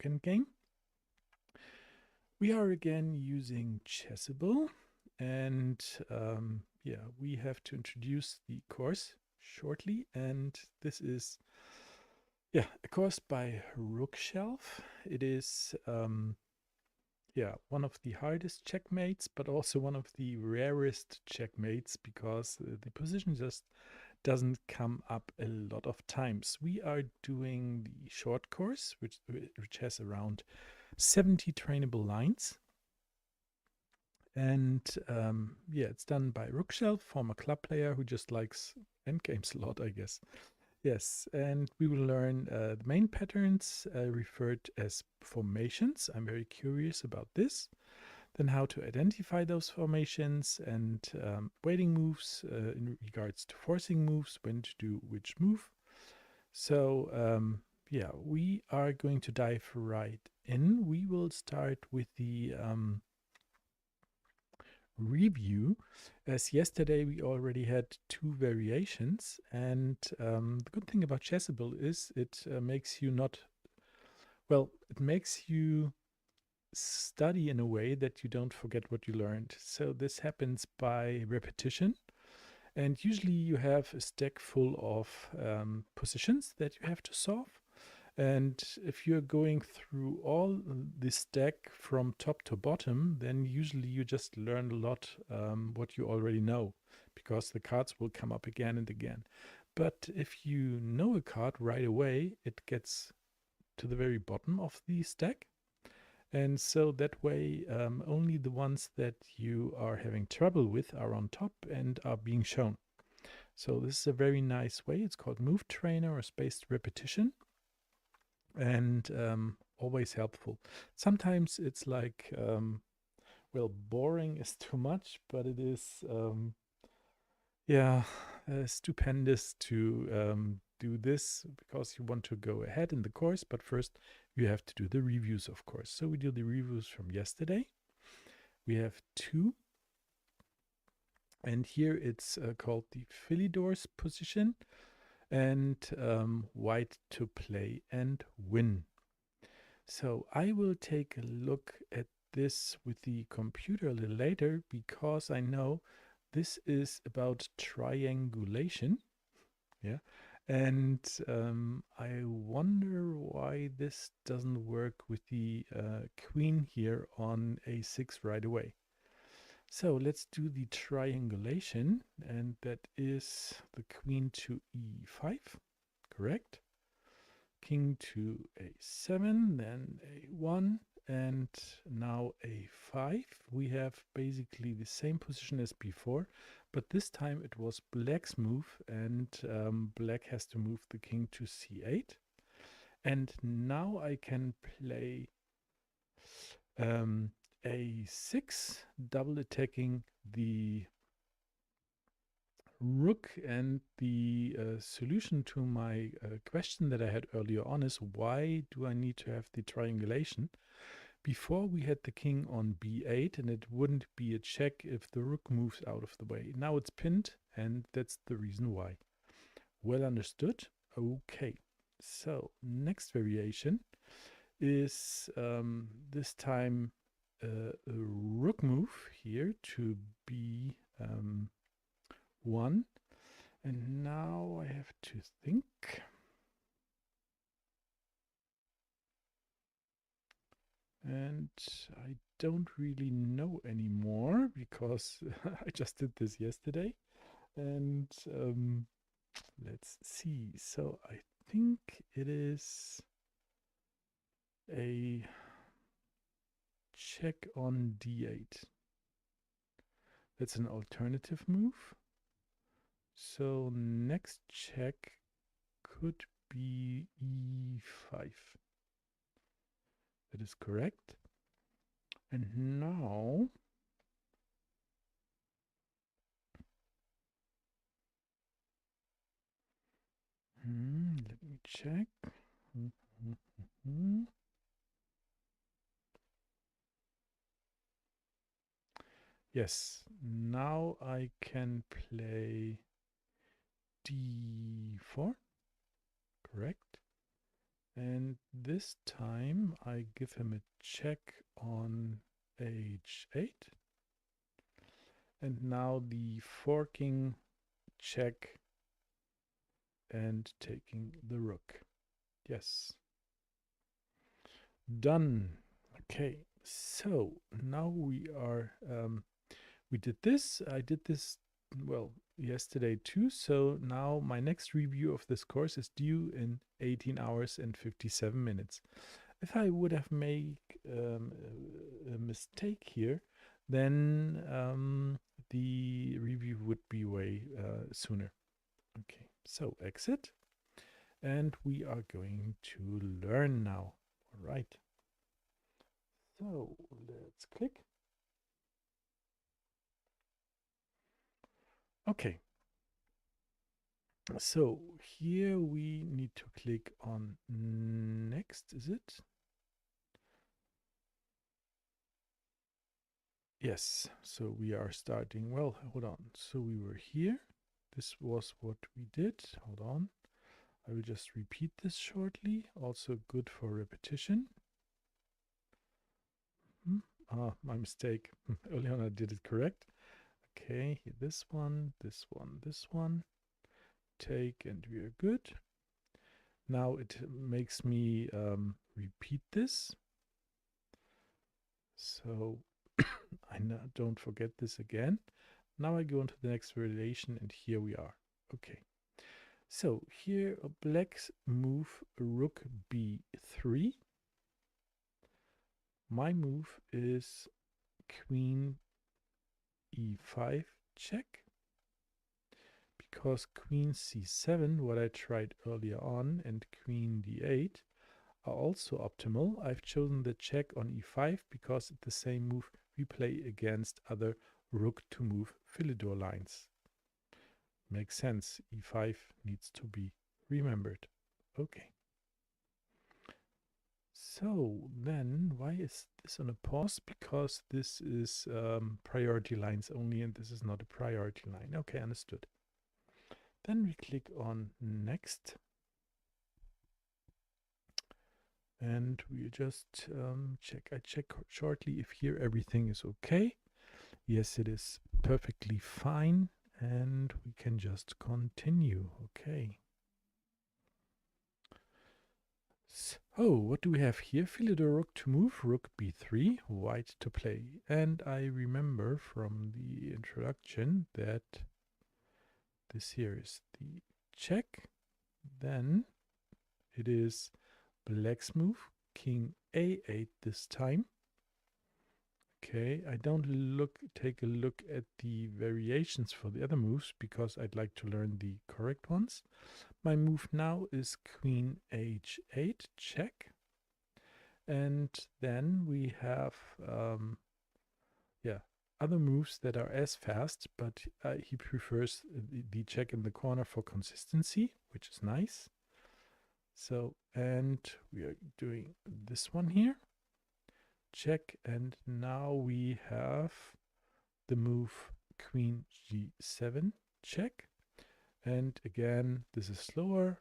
Endgame. We are again using Chessable, and yeah, we have to introduce the course shortly, and this is a course by Rookshelf. It is one of the hardest checkmates, but also one of the rarest checkmates because the position just doesn't come up a lot of times. We are doing the short course, which has around 70 trainable lines. And it's done by Rookshelf, former club player who just likes endgames a lot, I guess. Yes, and we will learn the main patterns referred as formations. I'm very curious about this. Then how to identify those formations and waiting moves in regards to forcing moves, when to do which move. So we are going to dive right in. We will start with the review, as yesterday we already had 2 variations, and the good thing about Chessable is it makes you it makes you study in a way that you don't forget what you learned. So this happens by repetition, and usually you have a stack full of positions that you have to solve. And if you're going through all the stack from top to bottom, then usually you just learn a lot what you already know, because the cards will come up again and again. But if you know a card right away, it gets to the very bottom of the stack. And so that way, only the ones that you are having trouble with are on top and are being shown. So this is a very nice way. It's called Move Trainer or Spaced Repetition, and always helpful. Sometimes it's like, boring is too much, but it is, stupendous to do this because you want to go ahead in the course, but first you have to do the reviews, of course. So we do the reviews from yesterday. We have 2. And here it's called the Philidor's position, and white to play and win. So I will take a look at this with the computer a little later, because I know this is about triangulation. Yeah. And I wonder why this doesn't work with the queen here on a6 right away. So let's do the triangulation, and that is the queen to e5, correct? King to a7, then a1, and now a5. We have basically the same position as before, but this time it was black's move, and black has to move the king to c8. And now I can play a6, double attacking the rook. And the solution to my question that I had earlier on is, why do I need to have the triangulation? Before we had the king on b8, and it wouldn't be a check if the rook moves out of the way. Now it's pinned, and that's the reason why. Well understood. Okay, so next variation is this time a rook move here to b1. And now I have to think. And I don't really know anymore because I just did this yesterday. And let's see. So I think it is a check on d8. That's an alternative move. So next check could be e5. That is correct. And now let me check. Yes, now I can play d4, correct? And this time I give him a check on h8. And now the forking check and taking the rook. Yes. Done. Okay, so now we are, we did this. I did this, well, yesterday too. So now my next review of this course is due in 18 hours and 57 minutes. If I would have made a mistake here, then the review would be way sooner. Okay, so exit. And we are going to learn now. All right. So let's click. Okay. So here we need to click on next, is it? Yes, so we are starting. Well, hold on. So we were here. This was what we did. Hold on. I will just repeat this shortly. Also good for repetition. My mistake. Earlier on I did it correct. Okay, here this one, this one, this one. Take and we are good. Now it makes me repeat this. So I don't forget this again. Now I go into the next variation and here we are. Okay. So here blacks move rook b3. My move is queen e5 check. Because queen c7, what I tried earlier on, and queen d8 are also optimal, I've chosen the check on e5 because it's the same move we play against other rook to move Philidor lines. Makes sense. e5 needs to be remembered. Okay. So then why is this on a pause? Because this is priority lines only and this is not a priority line. Okay, understood. Then we click on next. And we just check. I check shortly if here everything is okay. Yes, it is perfectly fine. And we can just continue. Okay. So, what do we have here? Philidor rook to move, rook b3, white to play. And I remember from the introduction that this here is the check. Then it is black's move, king a8 this time. Okay, I don't take a look at the variations for the other moves because I'd like to learn the correct ones. My move now is queen h8 check. And then we have other moves that are as fast, but he prefers the check in the corner for consistency, which is nice. So, and we are doing this one here. Check, and now we have the move queen g7 check. And again, this is slower.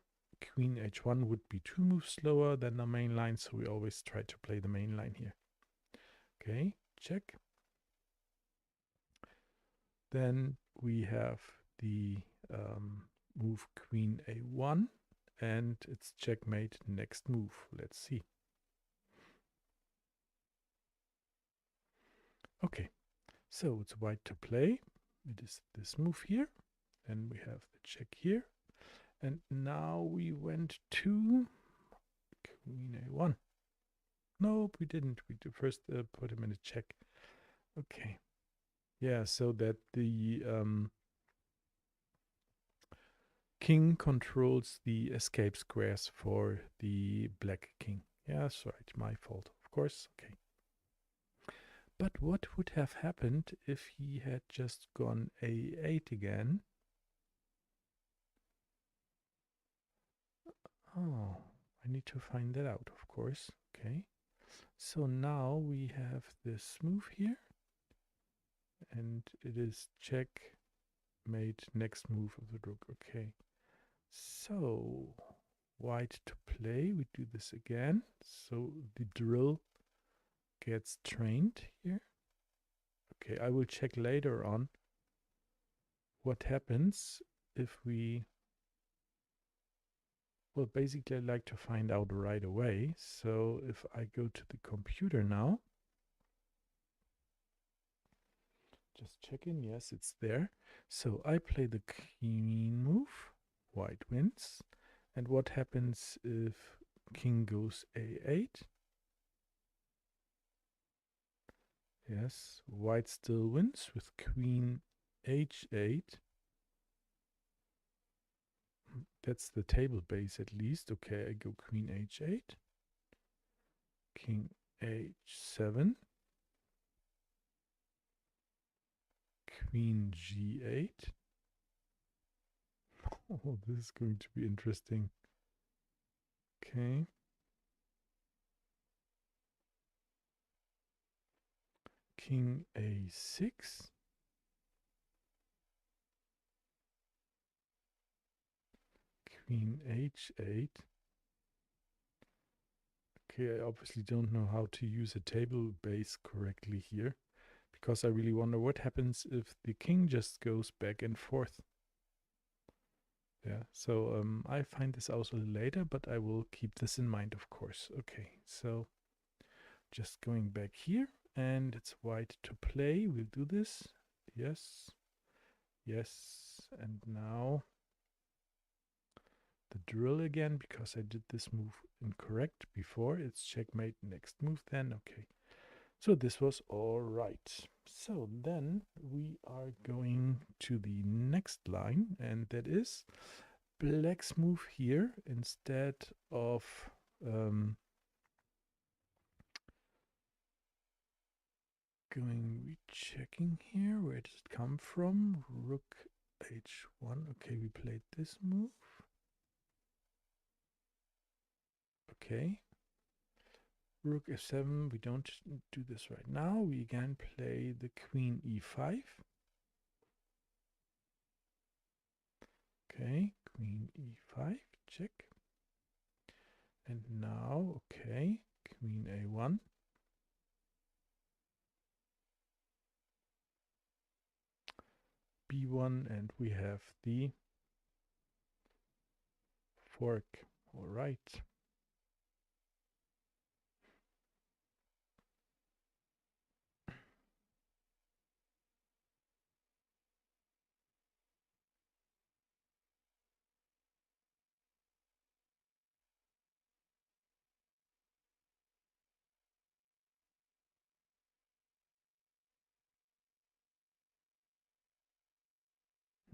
Queen h1 would be 2 moves slower than the main line, so we always try to play the main line here. Okay, check. Then we have the move queen a1, and it's checkmate next move. Let's see. Okay, so it's white to play. It is this move here, and we have the check here. And now we went to queen a1. Nope, we didn't. We first put him in a check. Okay. Yeah, so that the king controls the escape squares for the black king. Yeah, that's right. My fault, of course. Okay. But what would have happened if he had just gone a8 again? Oh, I need to find that out, of course. Okay. So now we have this move here. And it is checkmate next move of the rook. Okay. So white to play. We do this again. So the drill gets trained here. Okay, I will check later on what happens if we, well, basically I like to find out right away. So if I go to the computer now, just check in, yes, it's there. So I play the queen move, white wins. And what happens if king goes a8? Yes, white still wins with queen h8. That's the table base at least. Okay, I go queen h8, king h7, queen g8. Oh, this is going to be interesting. Okay. King a6. Queen h8. Okay, I obviously don't know how to use a table base correctly here, because I really wonder what happens if the king just goes back and forth. Yeah, so I find this out a little later, but I will keep this in mind, of course. Okay, so just going back here, and it's white to play. We'll do this. Yes, yes, and now the drill again, because I did this move incorrect before. It's checkmate, next move then. Okay, so this was all right. So then we are going to the next line, and that is black's move here instead of rechecking here. Where does it come from? Rook h1. Okay, we played this move. Okay. Rook f7. We don't do this right now. We again play the queen e5. Okay, queen e5. Check. And now, okay, queen a1. b1, and we have the fork. All right.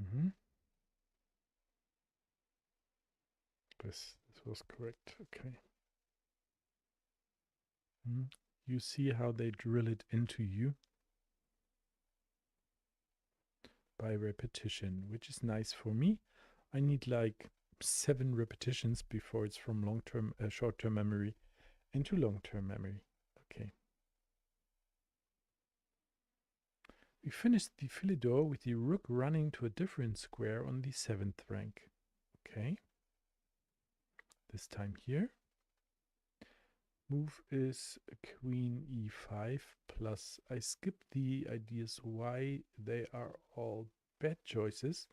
Mm-hmm. This was correct. Okay. Mm. You see how they drill it into you by repetition, which is nice for me. I need like 7 repetitions before it's from long-term, short-term memory into long-term memory. Okay. We finished the Philidor with the rook running to a different square on the 7th rank. Okay. This time here. Move is queen e5 plus. I skip the ideas why they are all bad choices.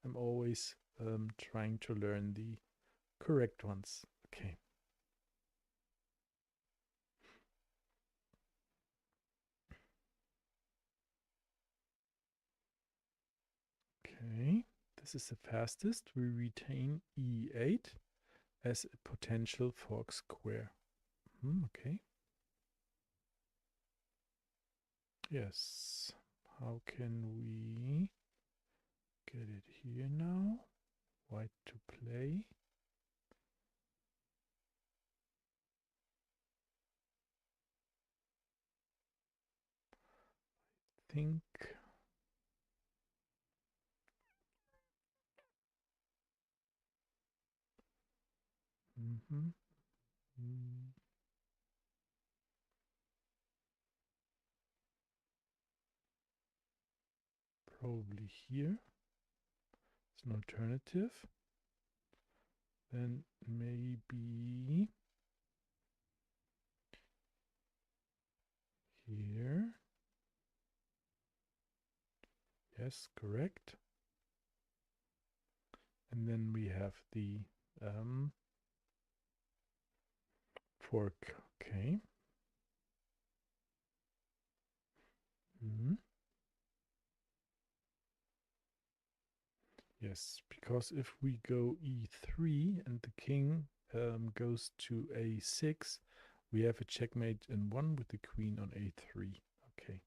I'm always trying to learn the correct ones. Okay. Okay. This is the fastest. We retain e8 as a potential fork square. Okay. Yes. How can we get it here now? White to play. Think. Mm-hmm. Mm. Probably here. It's an alternative. Then maybe here. Yes, correct. And then we have the fork. Okay. Yes, because if we go e3 and the king goes to a6, we have a checkmate in 1 with the queen on a3. Okay.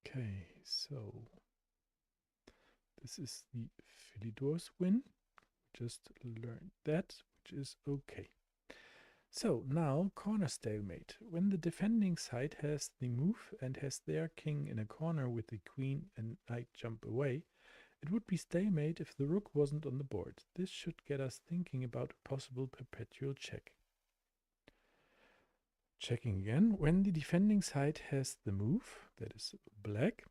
Okay, so this is the Philidor's win. Just learned that, which is okay. So now corner stalemate. When the defending side has the move and has their king in a corner with the queen and knight jump away, it would be stalemate if the rook wasn't on the board. This should get us thinking about a possible perpetual check. Checking again. When the defending side has the move, that is black,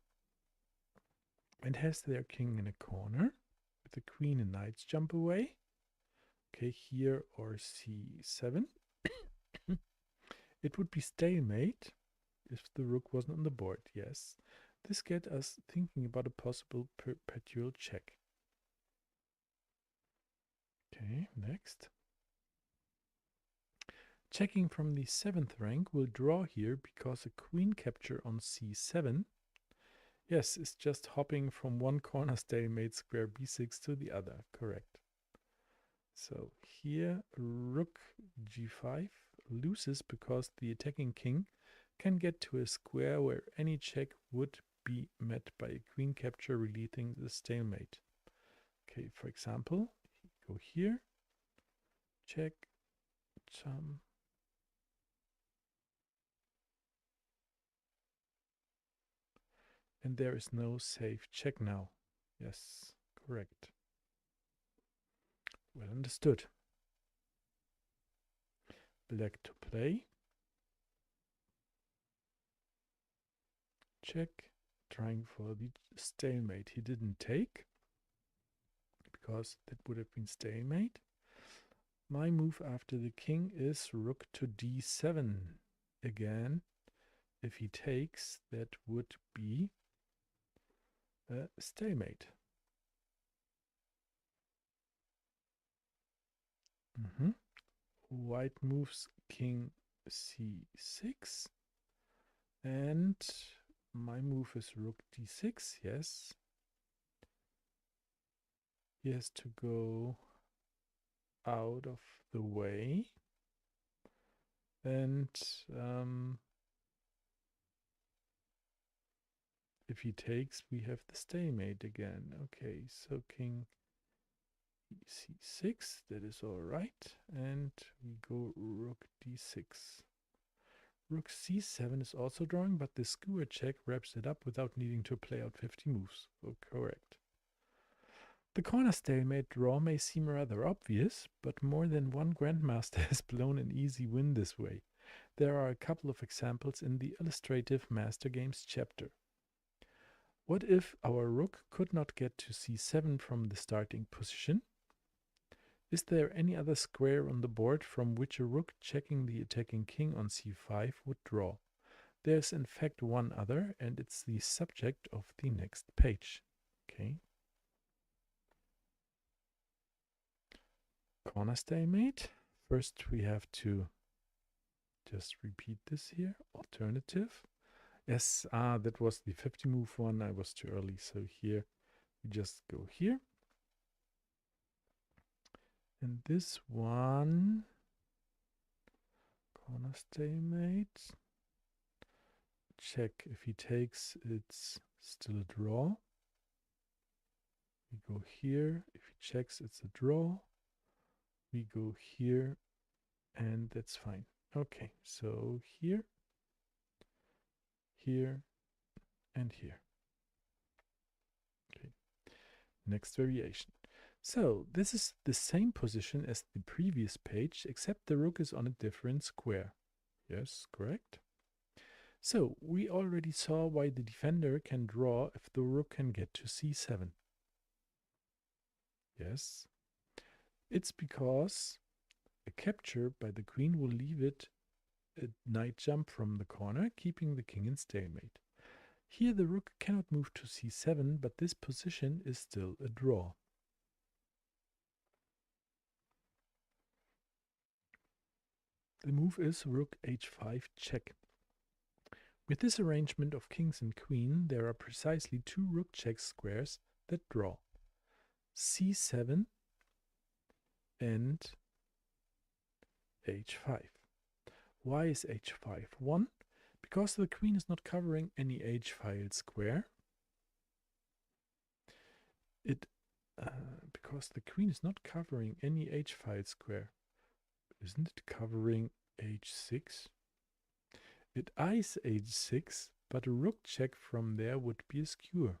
and has their king in a corner with the queen and knights jump away. Okay, here or c7. It would be stalemate if the rook wasn't on the board, yes. This gets us thinking about a possible perpetual check. Okay, next. Checking from the 7th rank will draw here because a queen capture on c7, yes, is just hopping from one corner stalemate square b6 to the other, correct. So here rook g5 loses because the attacking king can get to a square where any check would be met by a queen capture, releasing the stalemate. Okay, for example, go here, check, jump. And there is no safe check now. Yes, correct. Well understood. Black to play. Check. Trying for the stalemate. He didn't take because that would have been stalemate. My move after the king is rook to d7 again. If he takes, that would be a stalemate. White moves king c6. And my move is rook d6, yes. He has to go out of the way. And if he takes, we have the stalemate again. Okay, so king c6, that is all right. And we go rook d6. Rook c7 is also drawing, but the skewer check wraps it up without needing to play out 50 moves. So correct. The corner stalemate draw may seem rather obvious, but more than one grandmaster has blown an easy win this way. There are a couple of examples in the illustrative Master Games chapter. What if our rook could not get to c7 from the starting position? Is there any other square on the board from which a rook checking the attacking king on c5 would draw? There's in fact one other, and it's the subject of the next page. Okay. Corner stalemate. First we have to just repeat this here. Alternative. Yes, that was the 50 move one. I was too early. So here we just go here. And this one, corner stalemate. Check. If he takes, it's still a draw. We go here. If he checks, it's a draw. We go here, and that's fine. Okay, so here, here, and here. Okay, next variation. So this is the same position as the previous page, except the rook is on a different square. Yes, correct. So we already saw why the defender can draw if the rook can get to c7. Yes, it's because a capture by the queen will leave it a knight jump from the corner, keeping the king in stalemate. Here the rook cannot move to c7, but this position is still a draw. The move is rook h5 check. With this arrangement of kings and queen, there are precisely two rook check squares that draw. c7 and h5. Why is h5 1? Because the queen is not covering any h-file square. Because the queen is not covering any h-file square. Isn't it covering h6? It eyes h6, but a rook check from there would be a skewer.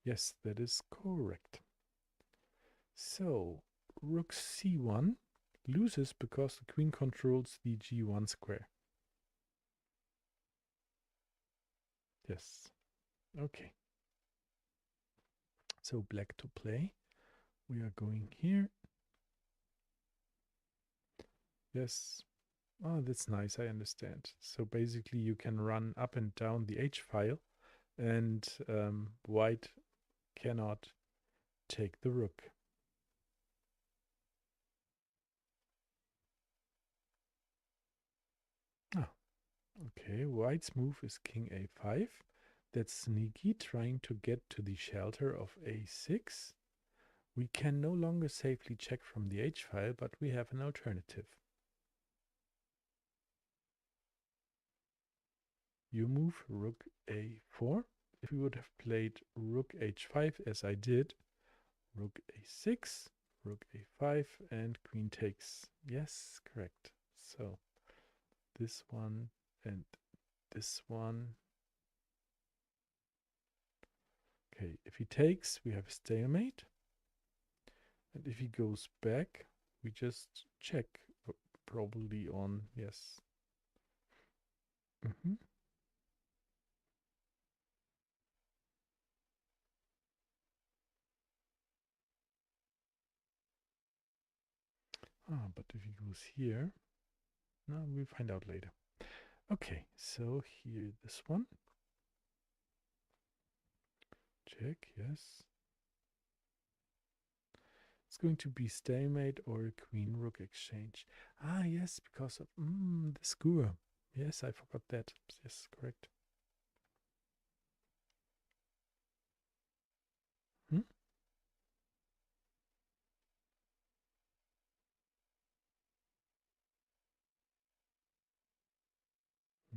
Yes, that is correct. So, rook c1 loses because the queen controls the g1 square. Yes. Okay. So black to play. We are going here. Yes. Oh, that's nice. I understand. So basically you can run up and down the H file and white cannot take the rook. Ah, okay. White's move is king a5. That's sneaky, trying to get to the shelter of a6. We can no longer safely check from the H file, but we have an alternative. You move rook a4. If we would have played rook h5 as I did, rook a6, rook a5, and queen takes. Yes, correct. So this one and this one. Okay, if he takes, we have a stalemate. And if he goes back, we just check, probably on yes. Mm-hmm. But if he goes here, no, we'll find out later. Okay, so here, this one. Check, yes. It's going to be stalemate or a queen rook exchange. Ah, yes, because of the skewer. Yes, I forgot that. Yes, correct. Hmm?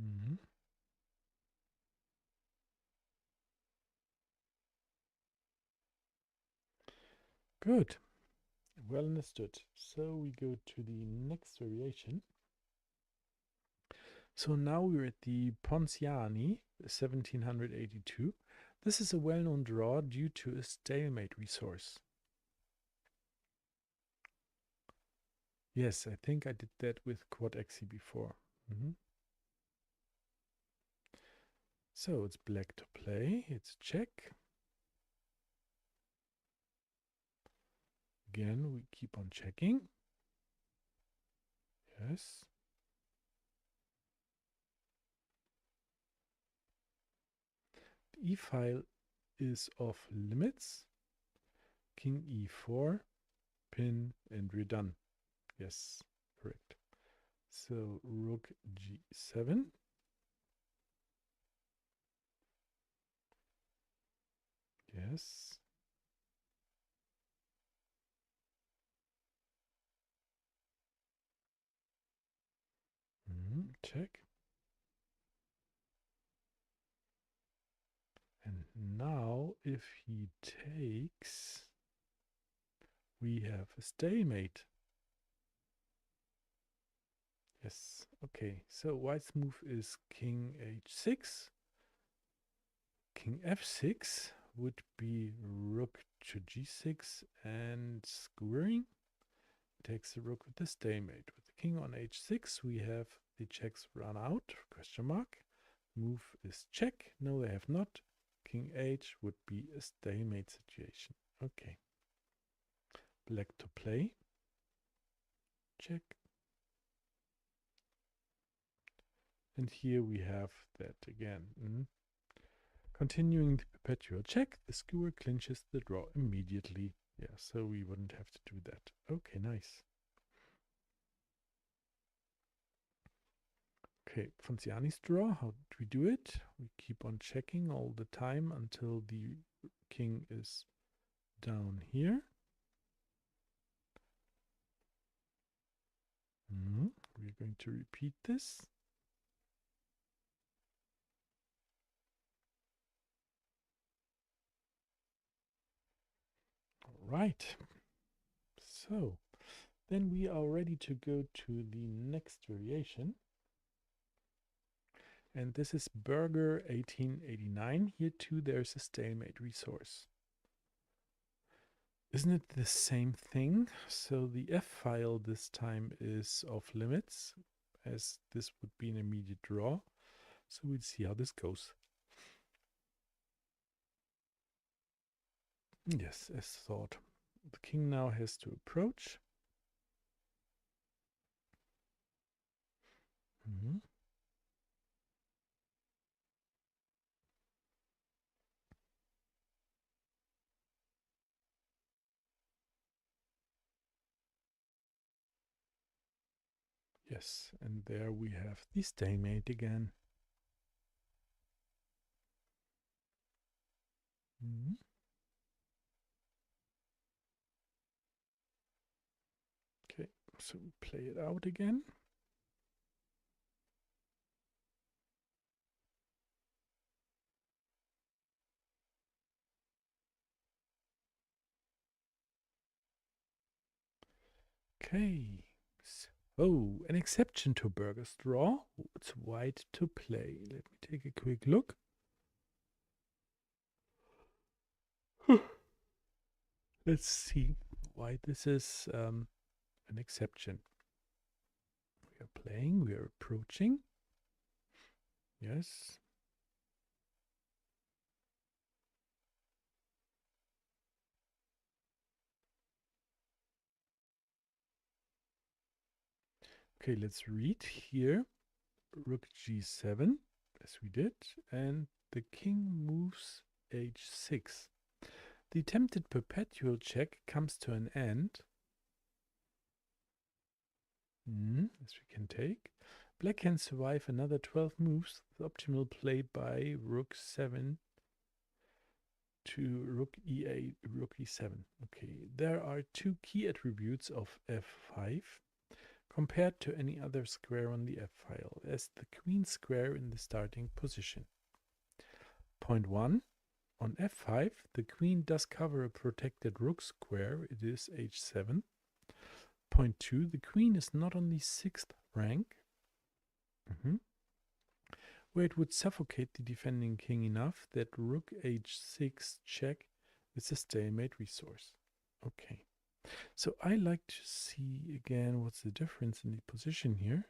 Mm-hmm. Good. Well understood. So we go to the next variation. So now we're at the Ponziani, 1782. This is a well-known draw due to a stalemate resource. Yes, I think I did that with quad Xe before. So it's black to play. It's check. Again, we keep on checking. Yes. The e-file is off limits. King e4, pin, and we're done. Yes, correct. So rook g7. Yes. Check. And now if he takes, we have a stalemate. Yes, okay. So white's move is king h6, king f6. would be rook to g6 and skewering. Takes the rook with the stalemate. With the king on h6, we have the checks run out, question mark. Move is check. No, they have not. King h would be a stalemate situation. Okay. Black to play. Check. And here we have that again. Continuing the perpetual check, the skewer clinches the draw immediately. Yeah, so we wouldn't have to do that. Okay, nice. Okay, Fonciani's draw, how do we do it? We keep on checking all the time until the king is down here. We're going to repeat this. All right. So then we are ready to go to the next variation. And this is Burger 1889. Here too there's a stalemate resource. Isn't it the same thing? So the F file this time is off limits, as this would be an immediate draw. So we'll see how this goes. Yes, as thought. The king now has to approach. Yes, and there we have the stalemate again. Okay, so we play it out again. Okay, so an exception to Burger's draw. It's white to play. Let me take a quick look. Let's see why this is an exception. We are playing, we are approaching. Yes. Okay, let's read here. Rook g7, as we did, and the king moves h6. The attempted perpetual check comes to an end. As we can take. Black can survive another 12 moves. The optimal play by rook 7 to rook e8, rook e7. Okay, there are two key attributes of f5 compared to any other square on the f-file, as the queen square in the starting position. Point 1. On f5, the queen does cover a protected rook square, it is h7. Point 2. The queen is not on the 6th rank, where it would suffocate the defending king enough that rook h6 check is a stalemate resource. Okay, so I like to see again what's the difference in the position here.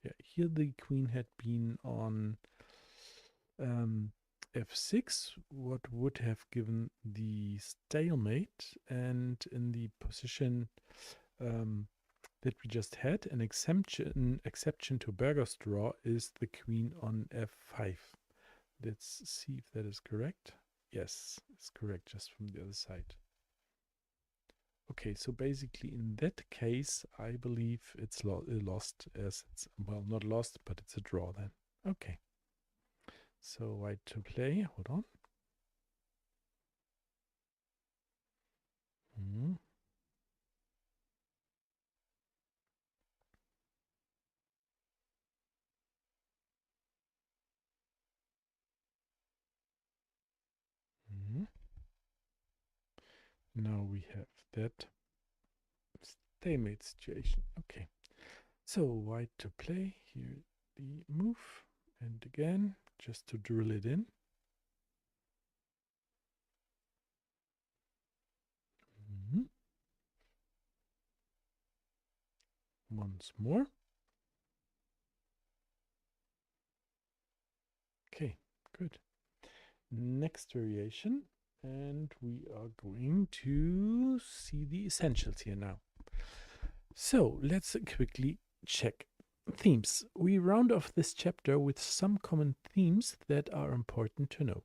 Yeah, here the queen had been on f6, what would have given the stalemate, and in the position that we just had, an exception to Burger's draw is the queen on f5. Let's see if that is correct. Yes, it's correct, just from the other side. Okay, so basically in that case, I believe it's lost, as it's, well, not lost, but it's a draw then. Okay. So white to play, hold on. Now we have that stalemate situation. Okay, so white to play, here the move, and again, just to drill it in. once more. Okay, good. Next variation, and we are going to see the essentials here now. So let's quickly check themes. We round off this chapter with some common themes that are important to know.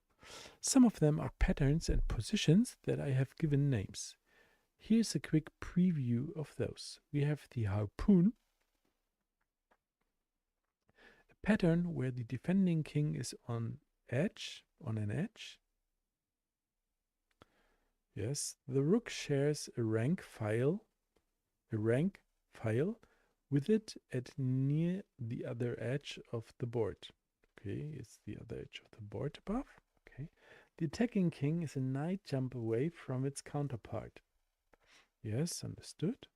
Some of them are patterns and positions that I have given names. Here's a quick preview of those. We have the harpoon, a pattern where the defending king is on an edge. Yes, the rook shares a rank file with it at near the other edge of the board. Okay, it's the other edge of the board above. Okay, the attacking king is a knight jump away from its counterpart. Yes, understood.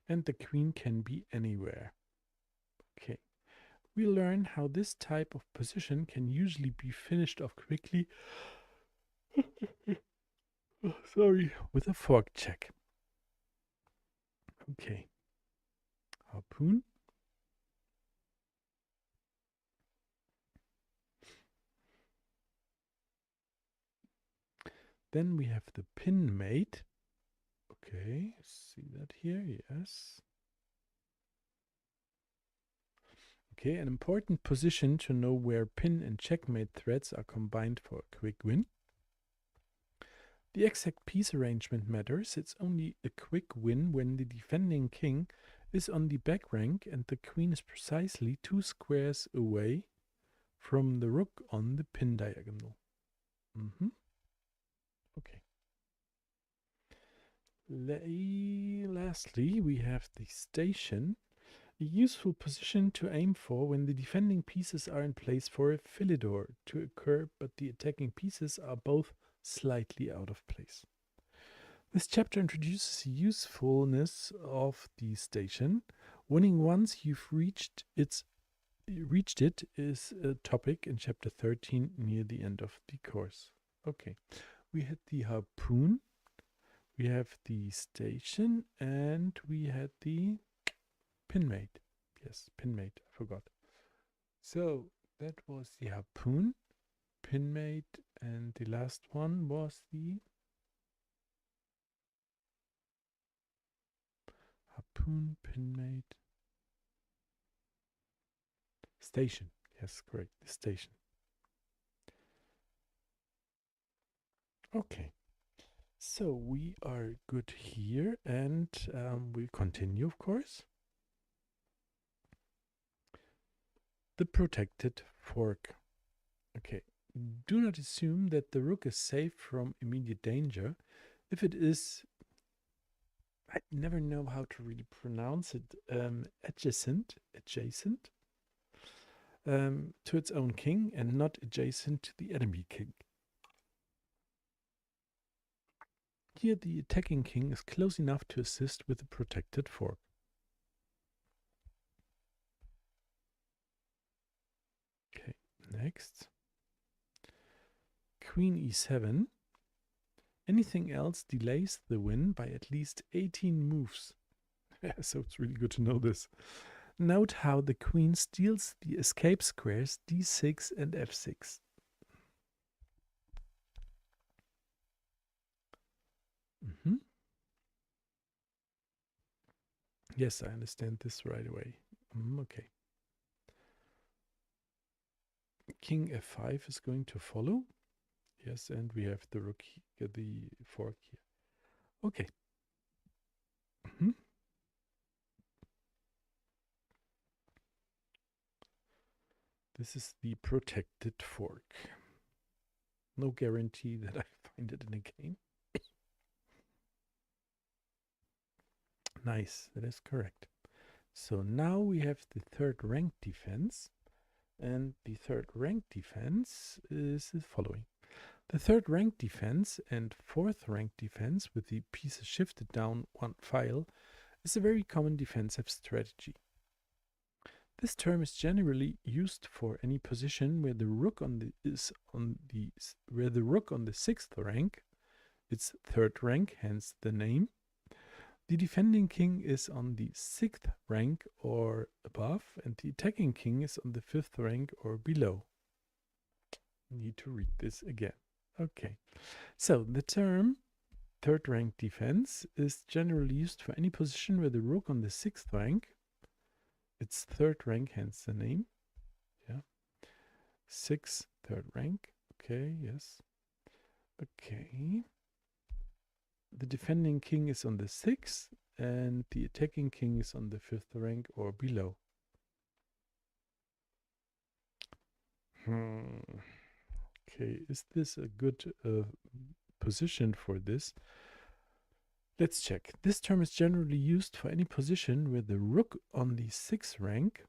And the queen can be anywhere. Okay, we learn how this type of position can usually be finished off quickly. Sorry, with a fork check. Okay, harpoon. Then we have the pin mate. Okay, see that here, yes. Okay, an important position to know where pin and checkmate threads are combined for a quick win. The exact piece arrangement matters. It's only a quick win when the defending king is on the back rank and the queen is precisely 2 squares away from the rook on the pin diagonal. Okay. Lastly, we have the station, a useful position to aim for when the defending pieces are in place for a philidor to occur, but the attacking pieces are both slightly out of place. This chapter introduces the usefulness of the station. Winning once you've reached it is a topic in chapter 13 near the end of the course. Okay, we had the harpoon, we have the station, and we had the pinmate. Yes, pinmate, I forgot. So that was the harpoon, pinmate, and the last one was the harpoon, pinmate, station. Yes, correct, the station. Okay, so we are good here, and we continue, of course. The protected fork. Okay, do not assume that the rook is safe from immediate danger. If it is, I never know how to really pronounce it, adjacent to its own king and not adjacent to the enemy king. Here the attacking king is close enough to assist with the protected fork. Okay, next. Queen e7. Anything else delays the win by at least 18 moves. So it's really good to know this. Note how the queen steals the escape squares d6 and f6. Yes, I understand this right away. Okay. King f5 is going to follow. Yes, and we have the rook, the fork here. Okay. This is the protected fork. No guarantee that I find it in a game. Nice, that is correct. So now we have the third rank defense. And the third rank defense is the following. The third rank defense and fourth rank defense with the pieces shifted down one file is a very common defensive strategy. This term is generally used for any position where the rook on the sixth rank, its third rank, hence the name, The defending king is on the 6th rank or above, and the attacking king is on the 5th rank or below. Need to read this again. Okay, so the term third rank defense is generally used for any position where the rook on the 6th rank, it's third rank, hence the name. Yeah, 6th, third rank. Okay, yes. Okay. The defending king is on the 6th, and the attacking king is on the 5th rank or below. Okay, is this a good position for this? Let's check. This term is generally used for any position where the rook on the 6th rank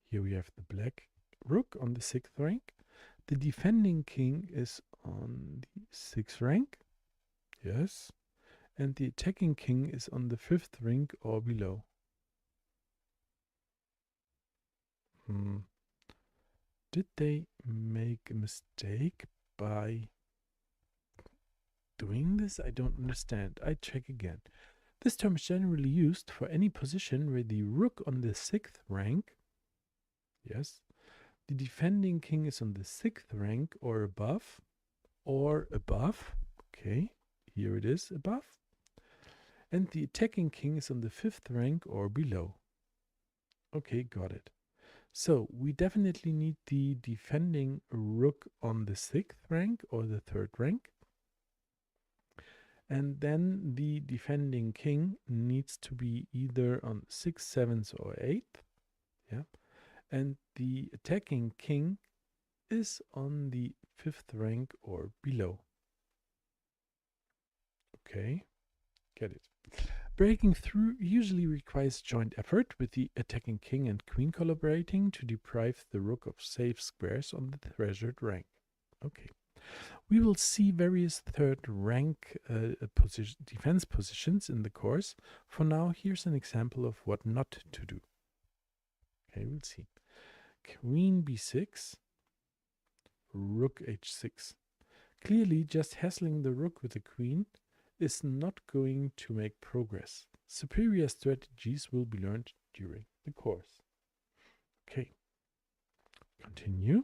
here we have the black rook on the 6th rank. The defending king is on the 6th rank. Yes. And the attacking king is on the 5th rank or below. Did they make a mistake by doing this? I don't understand. I check again. This term is generally used for any position where the rook on the 6th rank, yes, the defending king is on the 6th rank or above, okay, here it is, above, and the attacking king is on the 5th rank or below. Okay, got it. So we definitely need the defending rook on the 6th rank or the 3rd rank. And then the defending king needs to be either on 6th, 7th, or 8th. Yeah. And the attacking king is on the 5th rank or below. Okay, get it. Breaking through usually requires joint effort, with the attacking king and queen collaborating to deprive the rook of safe squares on the treasured rank. Okay. We will see various third rank defense positions in the course. For now, here's an example of what not to do. Okay, we'll see. Queen b6, rook h6. Clearly, just hassling the rook with the queen is not going to make progress. Superior strategies will be learned during the course. Okay, continue.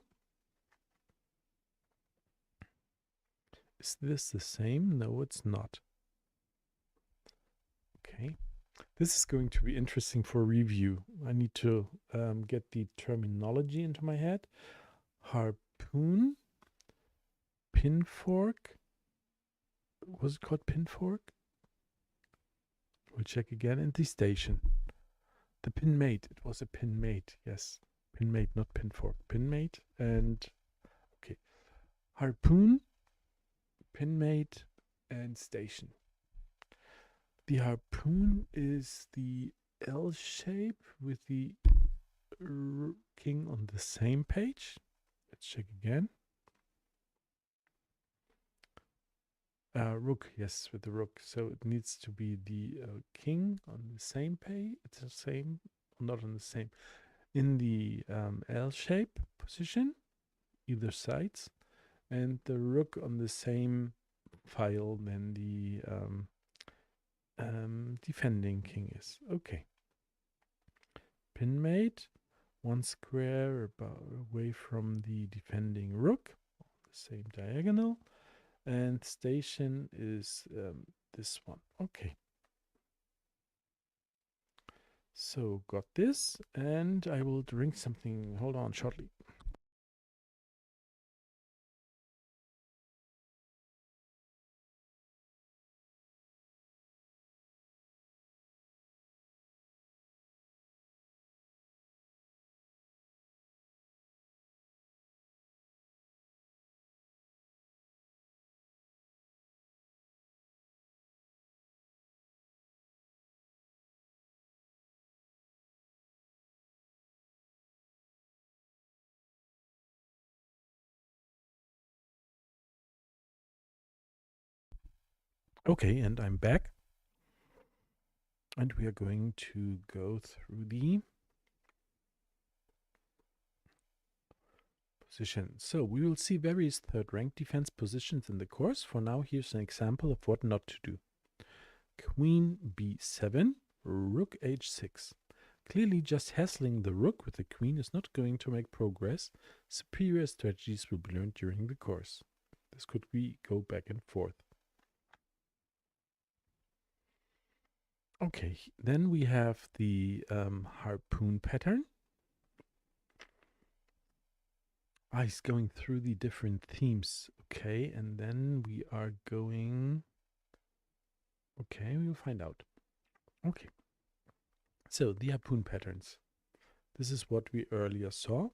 Is this the same? No, it's not. Okay, this is going to be interesting for review. I need to get the terminology into my head. Harpoon, pinfork. Was it called pinfork? We'll check again. And the station. The pinmate. It was a pinmate. Yes, pinmate, not pinfork. Pinmate and okay. Harpoon, pinmate, and station. The harpoon is the L shape with the king on the same page. Let's check again. Rook, yes, with the rook. So it needs to be the king on the same page. It's the same, not on the same. In the L shape position, either sides, and the rook on the same file than the defending king is. Okay. Pinmate, one square away from the defending rook, the same diagonal, and station is this one. Okay. So got this, and I will drink something. Hold on shortly. Okay, and I'm back. And we are going to go through the position. So we will see various third rank defense positions in the course. For now, here's an example of what not to do. Queen b7, rook h6. Clearly just hassling the rook with the queen is not going to make progress. Superior strategies will be learned during the course. This could be go back and forth. Okay, then we have the harpoon pattern. He's going through the different themes. Okay, and then we are going... Okay, we will find out. Okay. So, the harpoon patterns. This is what we earlier saw.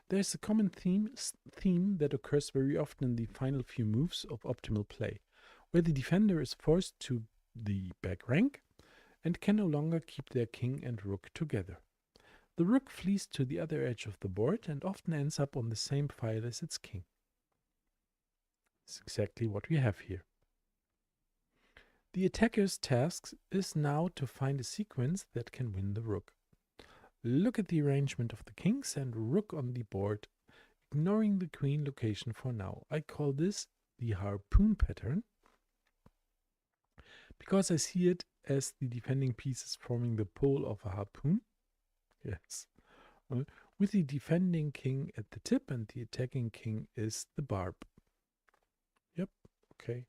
There's a common theme that occurs very often in the final few moves of optimal play, where the defender is forced to the back rank and can no longer keep their king and rook together. The rook flees to the other edge of the board and often ends up on the same file as its king. It's exactly what we have here. The attacker's task is now to find a sequence that can win the rook. Look at the arrangement of the kings and rook on the board, ignoring the queen location for now. I call this the harpoon pattern because I see it as the defending pieces forming the pole of a harpoon. Yes. With the defending king at the tip and the attacking king is the barb. Yep, okay.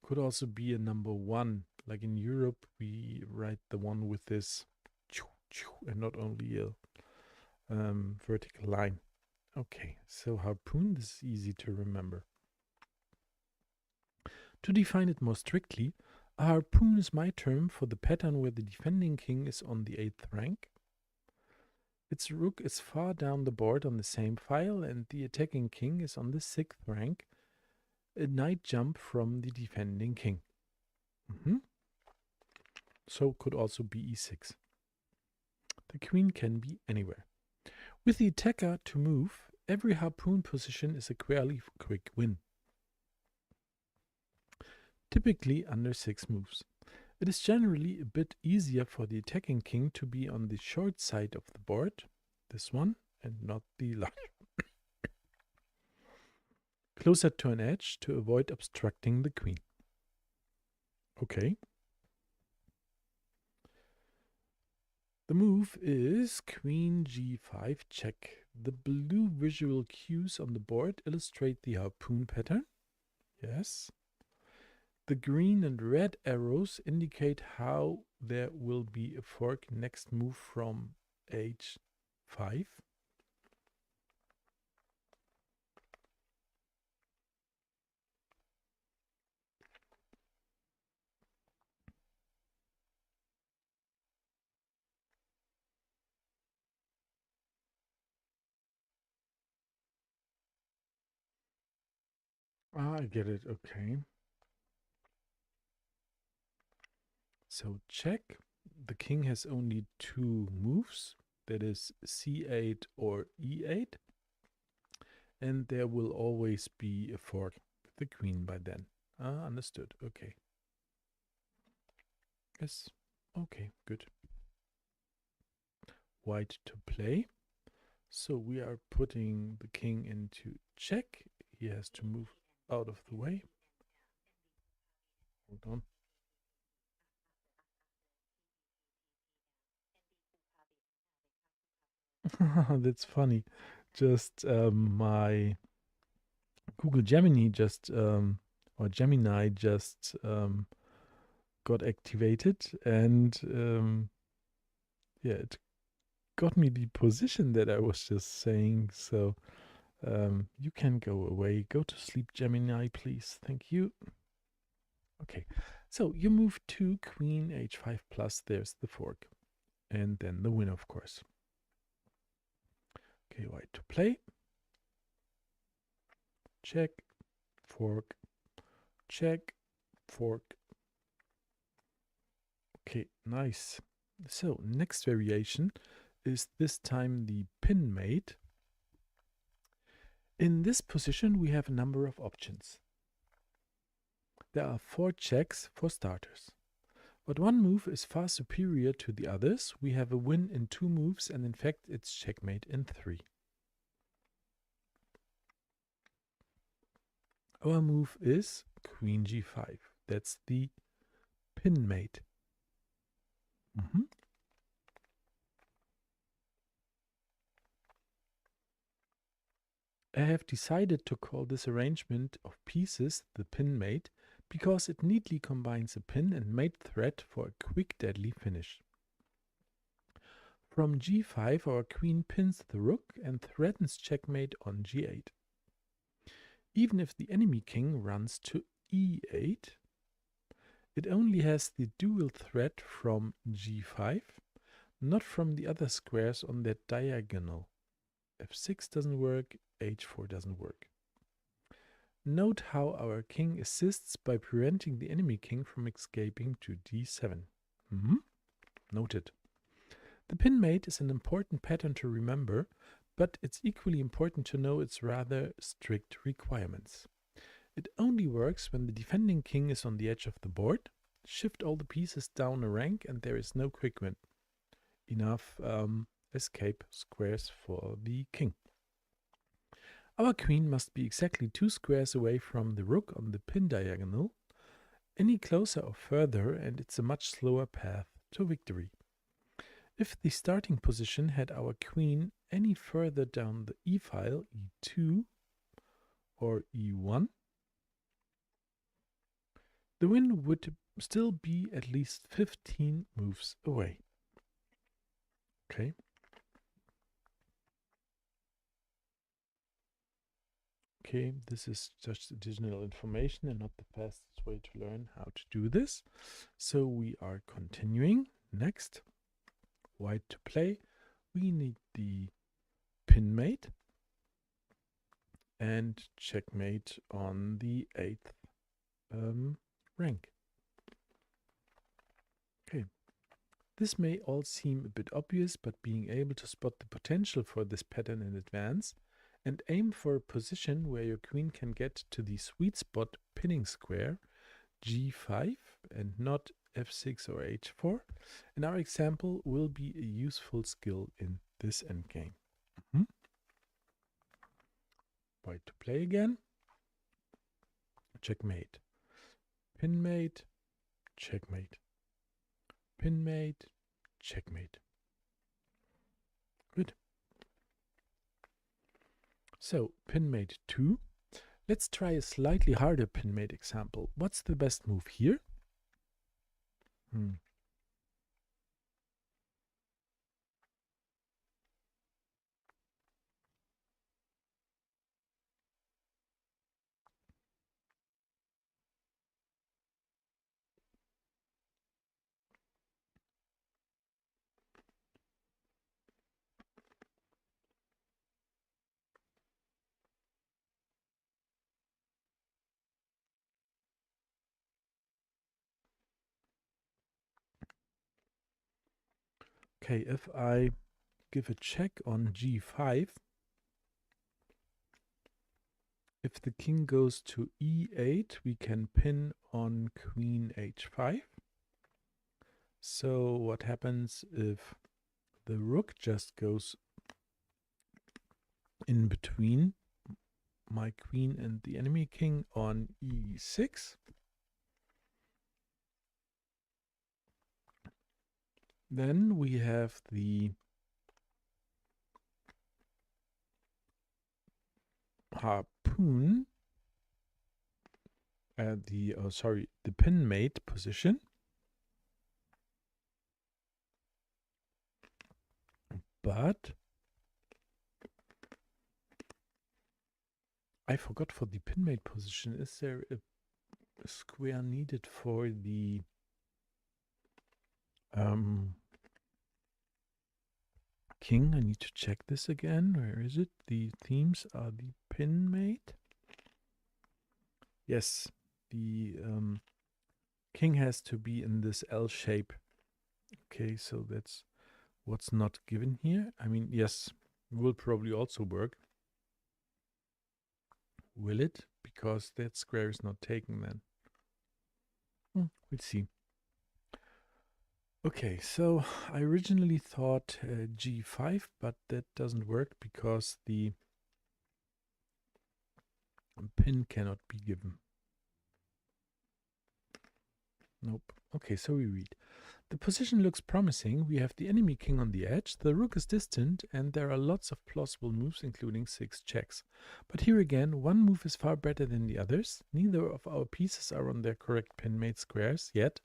Could also be a number 1. Like in Europe, we write the one with this and not only a vertical line. Okay, so harpoon, this is easy to remember. To define it more strictly, a harpoon is my term for the pattern where the defending king is on the 8th rank. Its rook is far down the board on the same file and the attacking king is on the 6th rank, a knight jump from the defending king. So could also be e6. The queen can be anywhere. With the attacker to move, every harpoon position is a fairly quick win. Typically under 6 moves. It is generally a bit easier for the attacking king to be on the short side of the board, this one, and not the large. Closer to an edge to avoid obstructing the queen. Okay. The move is queen g5 check. The blue visual cues on the board illustrate the harpoon pattern. Yes. The green and red arrows indicate how there will be a fork next move from h5. I get it, okay. So check. The king has only 2 moves, that is c8 or e8. And there will always be a fork with the queen by then. Understood, okay. Yes, okay, good. White to play. So we are putting the king into check. He has to move out of the way. Hold on. That's funny. Just my Google Gemini just or Gemini just got activated and yeah, it got me the position that I was just saying. So you can go away. Go to sleep, Gemini, please. Thank you. Okay, so you move to queen h5 plus. There's the fork. And then the win, of course. Okay, white to play. Check, fork, check, fork. Okay, nice. So next variation is this time the pin mate. In this position, we have a number of options. There are 4 checks for starters. But one move is far superior to the others. We have a win in 2 moves and in fact it's checkmate in 3. Our move is queen g5. That's the pin mate. I have decided to call this arrangement of pieces the pin mate because it neatly combines a pin and mate threat for a quick deadly finish. From g5 our queen pins the rook and threatens checkmate on g8. Even if the enemy king runs to e8, it only has the dual threat from g5, not from the other squares on that diagonal. f6 doesn't work, h4 doesn't work. Note how our king assists by preventing the enemy king from escaping to d7. Noted. The pin mate is an important pattern to remember, but it's equally important to know its rather strict requirements. It only works when the defending king is on the edge of the board. Shift all the pieces down a rank and there is no quick win. Enough escape squares for the king. Our queen must be exactly 2 squares away from the rook on the pin diagonal. Any closer or further and it's a much slower path to victory. If the starting position had our queen any further down the e-file, e2 or e1, the win would still be at least 15 moves away. Okay. Okay, this is just additional information and not the fastest way to learn how to do this. So we are continuing. Next, white to play. We need the pin mate and checkmate on the 8th rank. Okay. This may all seem a bit obvious, but being able to spot the potential for this pattern in advance and aim for a position where your queen can get to the sweet spot pinning square g5 and not f6 or h4, in our example will be a useful skill in this endgame. White to play again. Checkmate. Pin mate. Checkmate. Pin mate. Checkmate. Good. So, pin mate 2. Let's try a slightly harder pin mate example. What's the best move here? Okay, if I give a check on g5, if the king goes to e8, we can pin on queen h5. So what happens if the rook just goes in between my queen and the enemy king on e6? Then we have the harpoon, the pin mate position. But I forgot for the pin mate position, is there a square needed for the king? I need to check this again. Where is it? The themes are the pin mate. Yes, the king has to be in this L shape. Okay, so that's what's not given here. I mean, yes, will probably also work. Will it? Because that square is not taken then. We'll see. Okay, so I originally thought g5, but that doesn't work because the Pin cannot be given. Nope. Okay, so we read. The position looks promising. We have the enemy king on the edge, the rook is distant, and there are lots of plausible moves, including 6 checks. But here again, one move is far better than the others. Neither of our pieces are on their correct pinmate squares yet,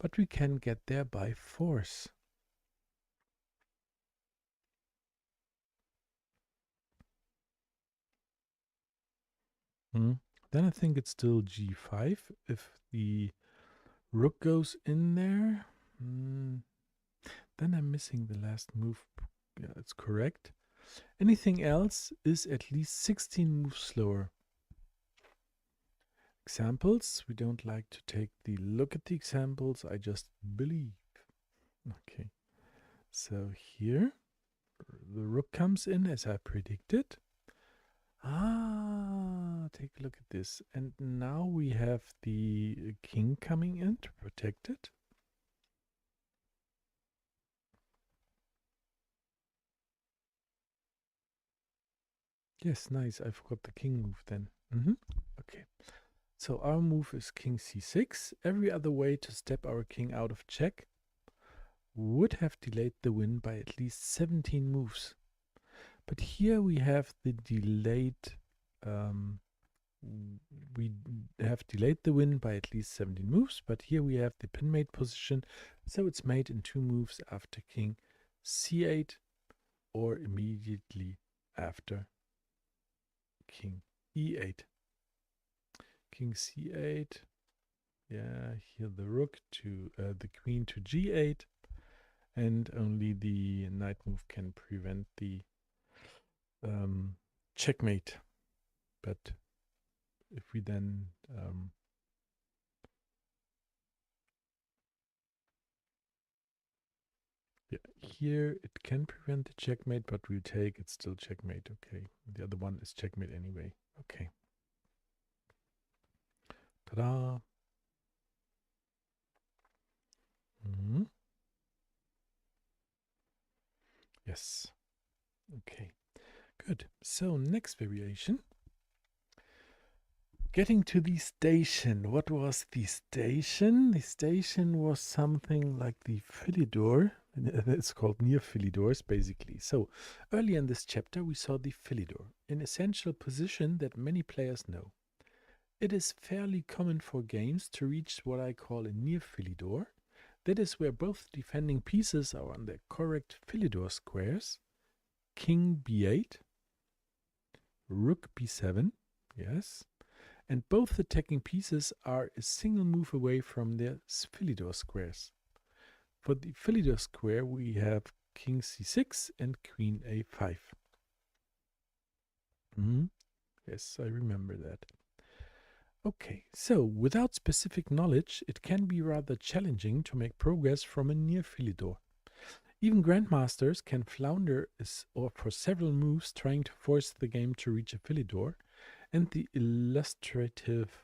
but we can get there by force. Then I think it's still g5 if the rook goes in there. Then I'm missing the last move. Yeah, that's correct. Anything else is at least 16 moves slower. Examples. We don't like to take the look at the examples. I just believe. Okay. So here, the rook comes in as I predicted. Take a look at this. And now we have the king coming in to protect it. Yes, nice. I forgot the king move then. Okay. So our move is king c6. Every other way to step our king out of check would have delayed the win by at least 17 moves. But here we have the delayed, we have delayed the win by at least 17 moves, but here we have the pinmate position, so it's made in 2 moves after king c8 or immediately after king e8. King c8, yeah, here the rook to the queen to g8, and only the knight move can prevent the checkmate. But if we then yeah, here it can prevent the checkmate, but we'll take it's still checkmate. Okay, the other one is checkmate anyway. Okay. Ta-da! Yes. Okay. Good. So next variation. Getting to the station. What was the station? The station was something like the Philidor. It's called near Philidors, basically. So earlier in this chapter, we saw the Philidor, an essential position that many players know. It is fairly common for games to reach what I call a near Philidor. That is where both defending pieces are on their correct Philidor squares. King b8, rook b7, yes, and both attacking pieces are a single move away from their Philidor squares. For the Philidor square, we have king c6 and queen a5. Yes, I remember that. Okay, so without specific knowledge, it can be rather challenging to make progress from a near Philidor. Even grandmasters can flounder or for several moves trying to force the game to reach a Philidor, and the illustrative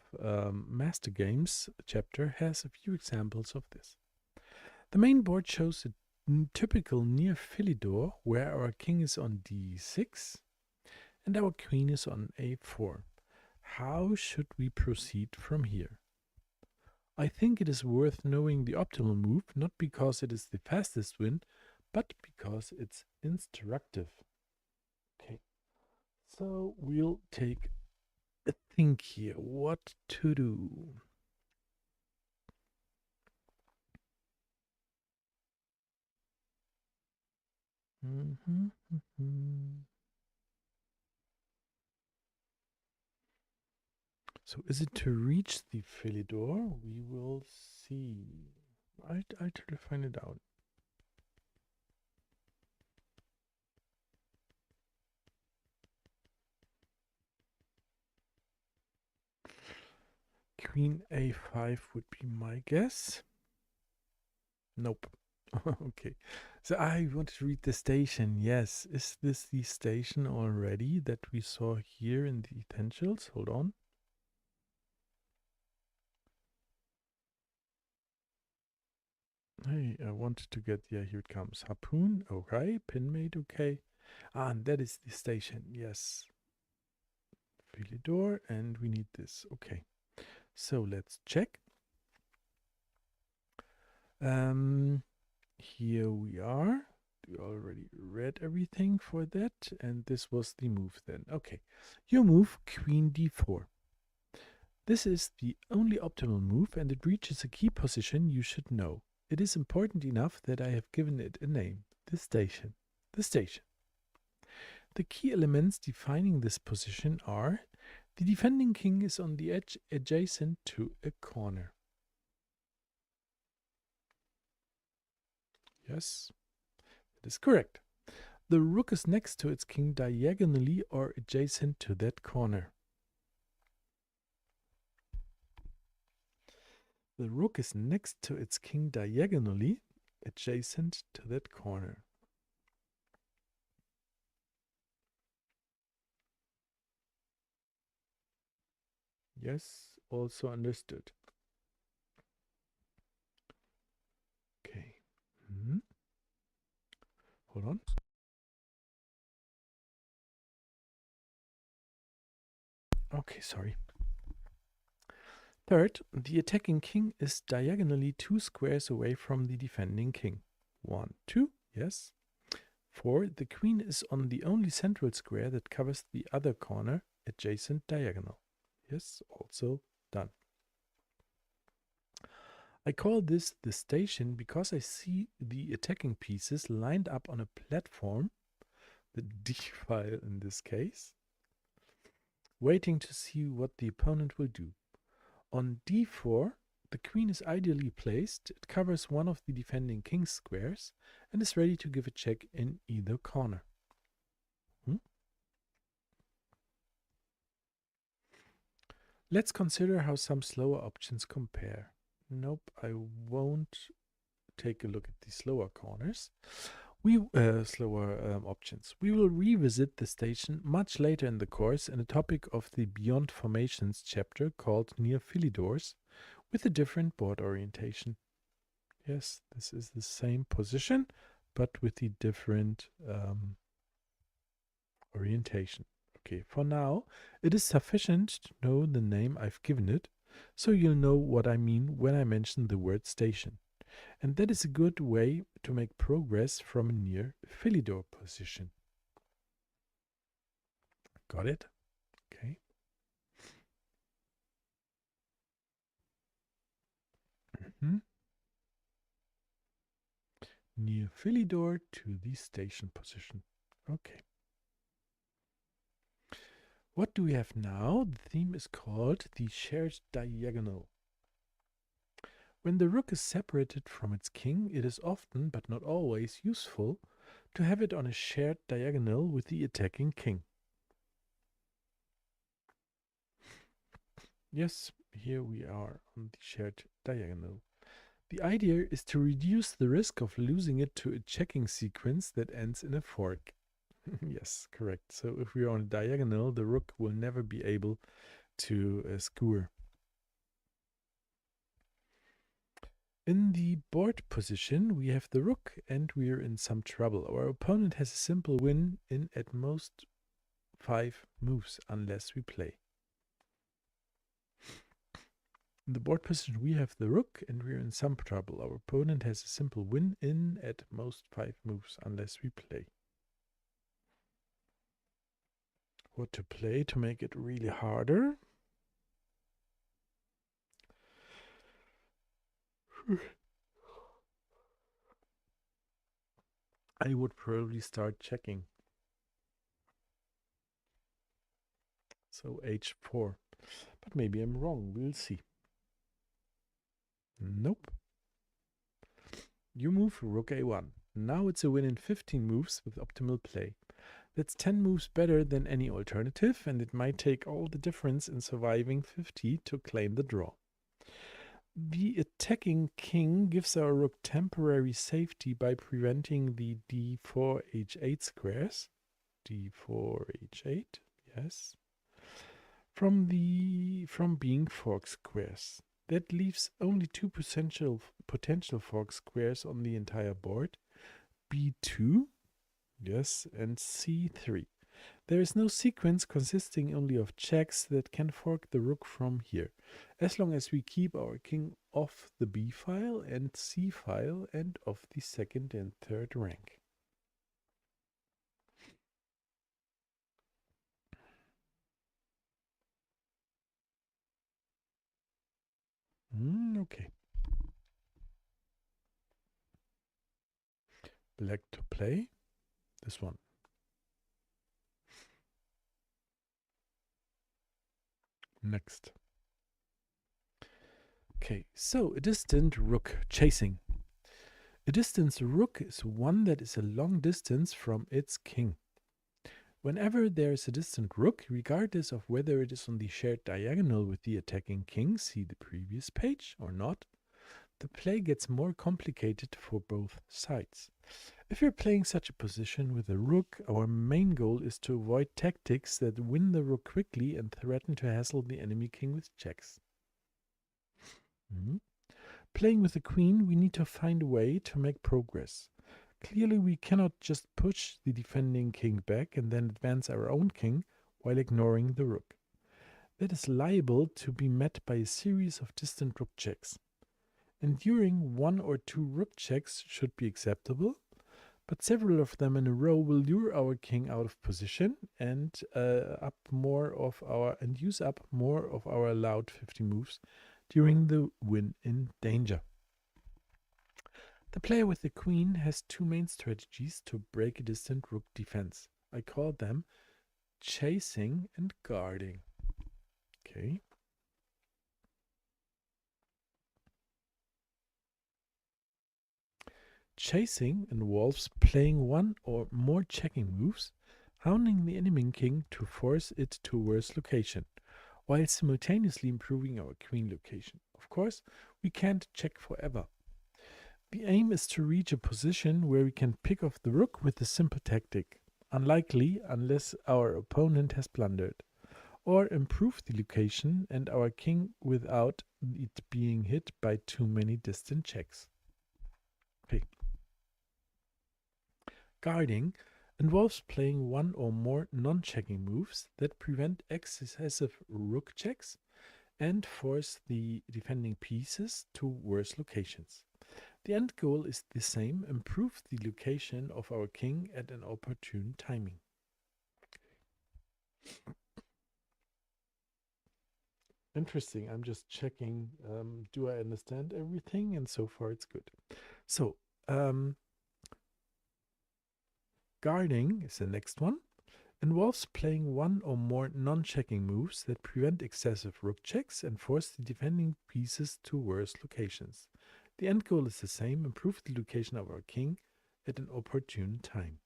Master Games chapter has a few examples of this. The main board shows a typical near Philidor where our king is on d6 and our queen is on a4. How should we proceed from here? I think it is worth knowing the optimal move, not because it is the fastest win, but because it's instructive. Okay, so we'll take a think here. What to do? So is it to reach the Philidor? We will see. I try to find it out. Queen a5 would be my guess. Nope. Okay. So I want to read the station. Yes. Is this the station already that we saw here in the essentials? Hold on. Hey, I wanted to get, yeah, here it comes. Harpoon, okay. Pinmate, okay. And that is the station, yes. Philidor, and we need this. Okay, so let's check. Here we are. We already read everything for that, and this was the move then. Okay, you move Queen d4. This is the only optimal move, and it reaches a key position you should know. It is important enough that I have given it a name. The station. The station. The key elements defining this position are: the defending king is on the edge adjacent to a corner. Yes, that is correct. The rook is next to its king diagonally or adjacent to that corner. The rook is next to its king diagonally adjacent to that corner. Yes, also understood. Okay. Hold on. Okay, sorry. Third, the attacking king is diagonally 2 squares away from the defending king. 1, 2, yes. 4, the queen is on the only central square that covers the other corner adjacent diagonal. Yes, also done. I call this the station because I see the attacking pieces lined up on a platform, the D file in this case, waiting to see what the opponent will do. On d4, the queen is ideally placed. It covers one of the defending king's squares and is ready to give a check in either corner. Let's consider how some slower options compare. Nope, I won't take a look at the slower corners. Slower options. We will revisit the station much later in the course in a topic of the Beyond Formations chapter called Near Philidors with a different board orientation. Yes, this is the same position, but with the different orientation. Okay, for now, it is sufficient to know the name I've given it, so you'll know what I mean when I mention the word station. And that is a good way to make progress from a near Philidor position. Got it? Okay. Near Philidor to the station position. Okay. What do we have now? The theme is called the shared diagonal. When the rook is separated from its king, it is often, but not always, useful to have it on a shared diagonal with the attacking king. Yes, here we are on the shared diagonal. The idea is to reduce the risk of losing it to a checking sequence that ends in a fork. Yes, correct. So if we are on a diagonal, the rook will never be able to skewer. In the board position, we have the rook and we are in some trouble. Our opponent has a simple win in at most 5 moves unless we play. In the board position, we have the rook and we are in some trouble. Our opponent has a simple win in at most 5 moves unless we play. What to play to make it really harder? I would probably start checking. So h4. But maybe I'm wrong. We'll see. Nope. You move rook a1. Now it's a win in 15 moves with optimal play. That's 10 moves better than any alternative, and it might take all the difference in surviving 50 to claim the draw. The attacking king gives our rook temporary safety by preventing the d4 h8 squares. d4 h8, yes. From being fork squares. That leaves only 2 potential fork squares on the entire board. b2, yes, and c3. There is no sequence consisting only of checks that can fork the rook from here, as long as we keep our king off the b file and c file and off the second and third rank. Okay. Black to play. This one. Next. Okay, so a distant rook chasing. A distant rook is one that is a long distance from its king. Whenever there is a distant rook, regardless of whether it is on the shared diagonal with the attacking king, see the previous page, or not, the play gets more complicated for both sides. If you're playing such a position with a rook, our main goal is to avoid tactics that win the rook quickly and threaten to hassle the enemy king with checks. Playing with the queen, we need to find a way to make progress. Clearly, we cannot just push the defending king back and then advance our own king while ignoring the rook. That is liable to be met by a series of distant rook checks. Enduring one or two rook checks should be acceptable, but several of them in a row will lure our king out of position and use up more of our allowed 50 moves during the win in danger. The player with the queen has two main strategies to break a distant rook defense. I call them chasing and guarding. Okay. Chasing involves playing one or more checking moves, hounding the enemy king to force it to a worse location, while simultaneously improving our queen location. Of course, we can't check forever. The aim is to reach a position where we can pick off the rook with a simple tactic, unlikely unless our opponent has blundered, or improve the location and our king without it being hit by too many distant checks. Okay. Guarding involves playing one or more non-checking moves that prevent excessive rook checks and force the defending pieces to worse locations. The end goal is the same: improve the location of our king at an opportune timing. Interesting. I'm just checking, do I understand everything? And so far it's good. So, guarding is the next one. Involves playing one or more non-checking moves that prevent excessive rook checks and force the defending pieces to worse locations. The end goal is the same: improve the location of our king at an opportune time.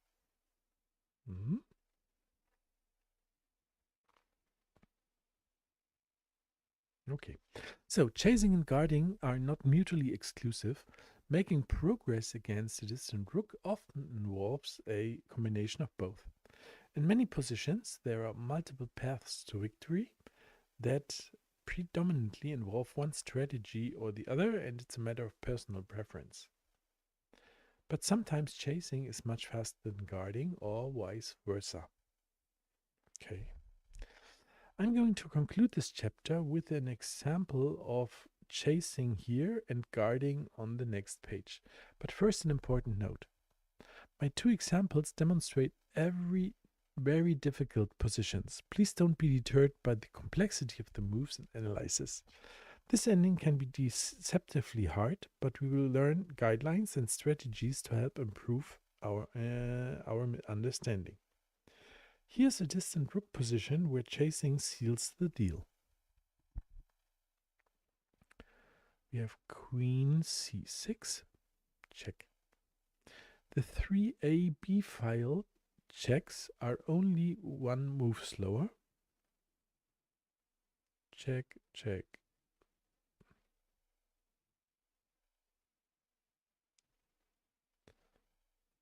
Okay, so chasing and guarding are not mutually exclusive. Making progress against a distant rook often involves a combination of both. In many positions, there are multiple paths to victory that predominantly involve one strategy or the other, and it's a matter of personal preference. But sometimes chasing is much faster than guarding, or vice versa. Okay. I'm going to conclude this chapter with an example of chasing here and guarding on the next page. But first, an important note. My two examples demonstrate very difficult positions. Please don't be deterred by the complexity of the moves and analysis. This ending can be deceptively hard, but we will learn guidelines and strategies to help improve our understanding. Here's a distant rook position where chasing seals the deal. We have queen c6, check. The 3a-b file checks are only one move slower. Check, check.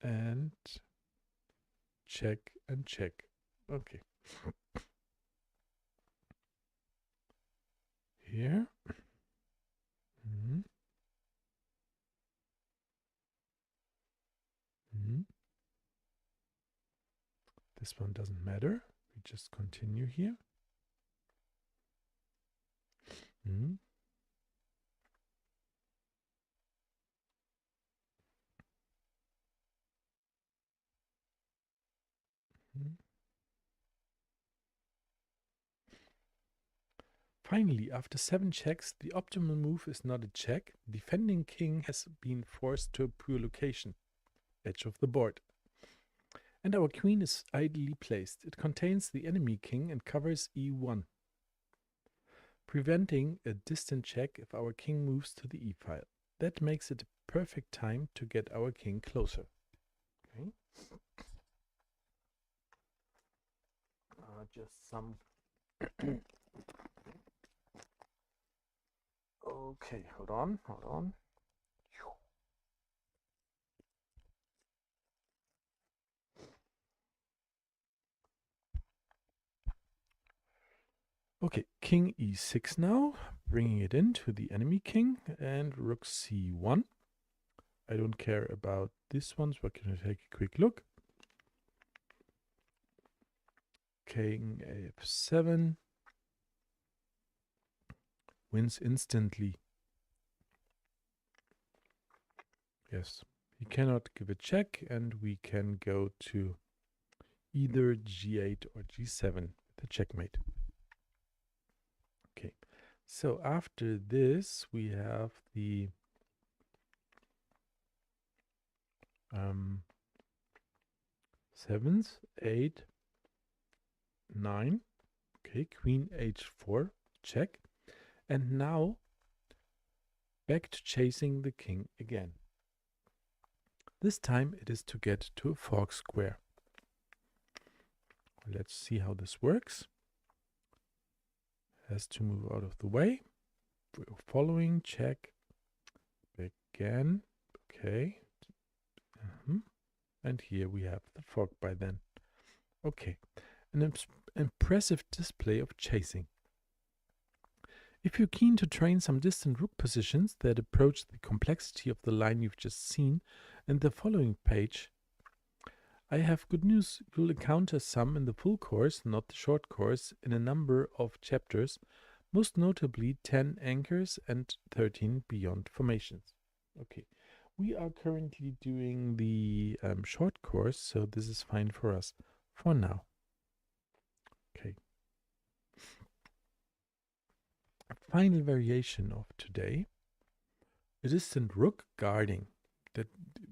And check and check. Okay. Here. The This one doesn't matter. We just continue here. Mm. Mm. Finally, after 7 checks, the optimal move is not a check. Defending king has been forced to a poor location, edge of the board. And our queen is ideally placed. It contains the enemy king and covers e1, preventing a distant check if our king moves to the e-file. That makes it a perfect time to get our king closer. Okay. Just some... Okay, hold on. Okay, king e6 now, bringing it into the enemy king, and rook c1. I don't care about this one, so we're going to take a quick look. King f7 wins instantly. Yes, he cannot give a check, and we can go to either g8 or g7 with a checkmate. Okay, so after this we have the 7th, 8, 9. Okay, queen h4, check. And now back to chasing the king again. This time it is to get to a fork square. Let's see how this works. Has to move out of the way. We're following, check. Again. Okay. And here we have the fork by then. Okay. An impressive display of chasing. If you're keen to train some distant rook positions that approach the complexity of the line you've just seen, in the following page, I have good news. You'll encounter some in the full course, not the short course, in a number of chapters, most notably 10 anchors and 13 beyond formations. Okay, we are currently doing the short course, so this is fine for us for now. Okay. Final variation of today, a distant rook guarding. That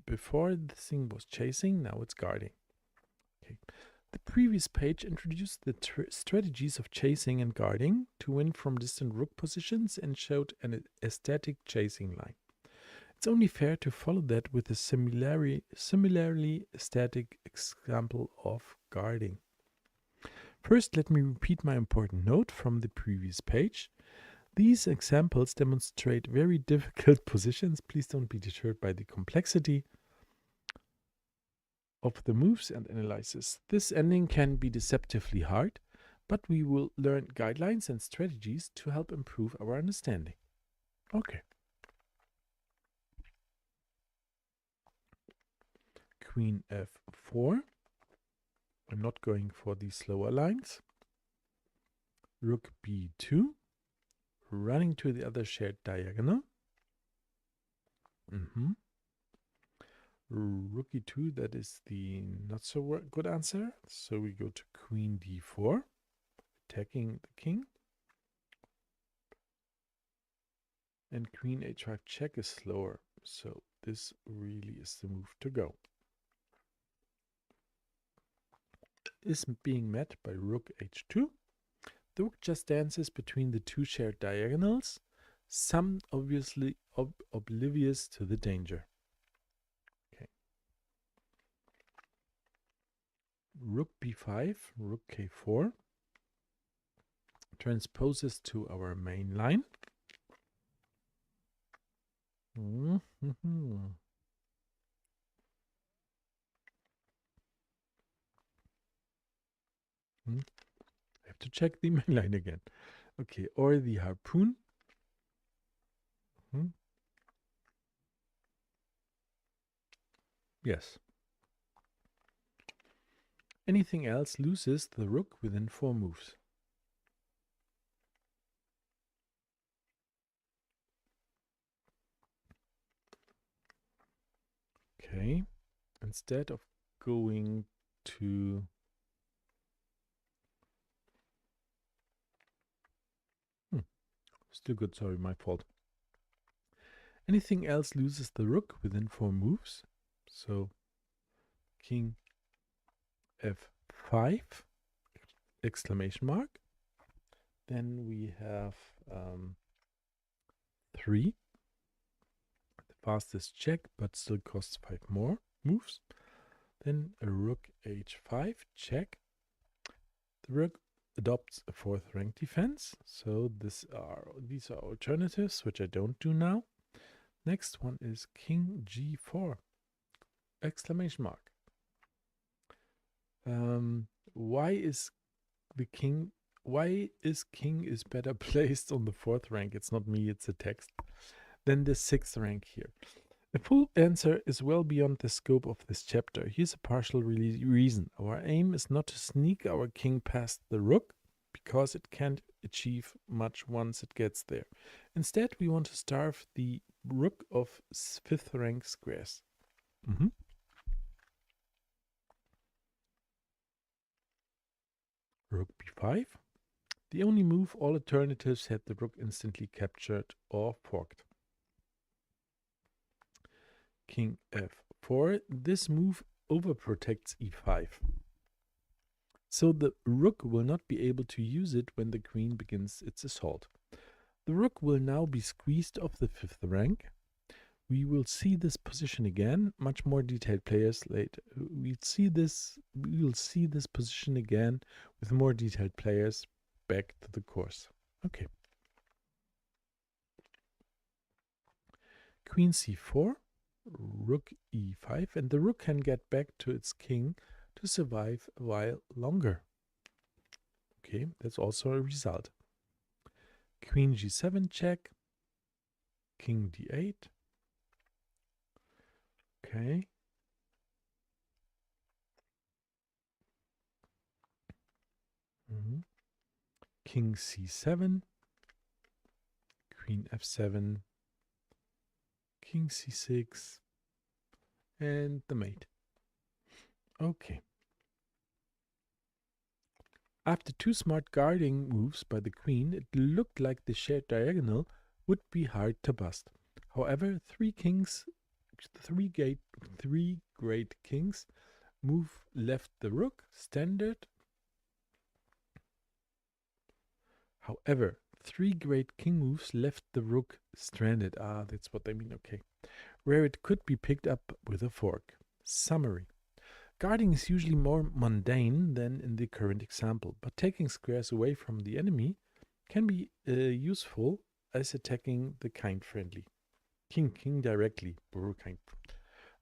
before the thing was chasing, now it's guarding. Okay. The previous page introduced the strategies of chasing and guarding to win from distant rook positions and showed an aesthetic chasing line. It's only fair to follow that with a similarly aesthetic example of guarding. First, let me repeat my important note from the previous page. These examples demonstrate very difficult positions. Please don't be deterred by the complexity of the moves and analysis. This ending can be deceptively hard, but we will learn guidelines and strategies to help improve our understanding. Okay. Queen f4. I'm not going for the slower lines. Rook b2. Running to the other shared diagonal. Rook e2, that is the not so good answer. So we go to queen d4, attacking the king. And queen h5 check is slower. So this really is the move to go. Is being met by rook h2. The rook just dances between the two shared diagonals, some obviously oblivious to the danger. Okay. Rook b5, rook k4 transposes to our main line. I have to check the main line again. Okay, or the harpoon. Yes. Anything else loses the rook within 4 moves. Okay, instead of going to still good, sorry, my fault. Anything else loses the rook within 4 moves. So king f5 exclamation mark. Then we have 3, the fastest check, but still costs 5 more moves. Then a rook h5 check. The rook adopts a 4th rank defense. So these are alternatives, which I don't do now. Next one is king g4 exclamation mark. Why is king is better placed on the 4th rank? It's not me, it's a text. Then the 6th rank here. The full answer is well beyond the scope of this chapter. Here's a partial reason. Our aim is not to sneak our king past the rook, because it can't achieve much once it gets there. Instead, we want to starve the rook of 5th rank squares. Rook b5. The only move all alternatives had the rook instantly captured or forked. King f4. This move overprotects e5. So the rook will not be able to use it when the queen begins its assault. The rook will now be squeezed off the 5th rank. We will see this position again. Much more detailed players later. We will see this position again with more detailed players back to the course. Okay. Queen c4, rook e5, and the rook can get back to its king to survive a while longer. Okay, that's also a result. Queen g7 check, king d8. Okay. King c7, queen f7, king c6, and the mate. Okay. After 2 smart guarding moves by the queen, it looked like the shared diagonal would be hard to bust. However, 3 great kings move left the rook standard. However, 3 great king moves left the rook stranded. Ah, that's what they mean, okay. Where it could be picked up with a fork. Summary. Guarding is usually more mundane than in the current example, but taking squares away from the enemy can be useful as attacking the kind-friendly. King directly.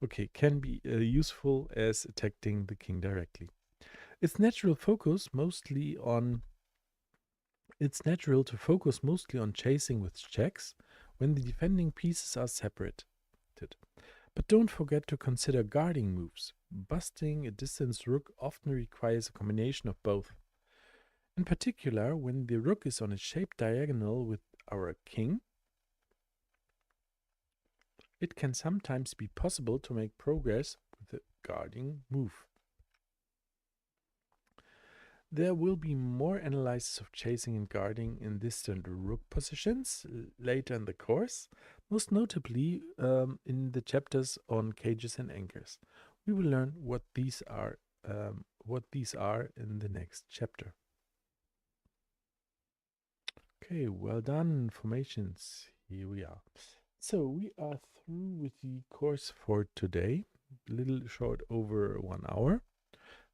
Okay, can be useful as attacking the king directly. It's natural to focus mostly on chasing with checks when the defending pieces are separated. But don't forget to consider guarding moves. Busting a distance rook often requires a combination of both. In particular, when the rook is on a shaped diagonal with our king, it can sometimes be possible to make progress with a guarding move. There will be more analysis of chasing and guarding in distant rook positions later in the course, most notably in the chapters on cages and anchors. We will learn what these are in the next chapter. Okay, well done, formations. Here we are. So we are through with the course for today. A little short over 1 hour.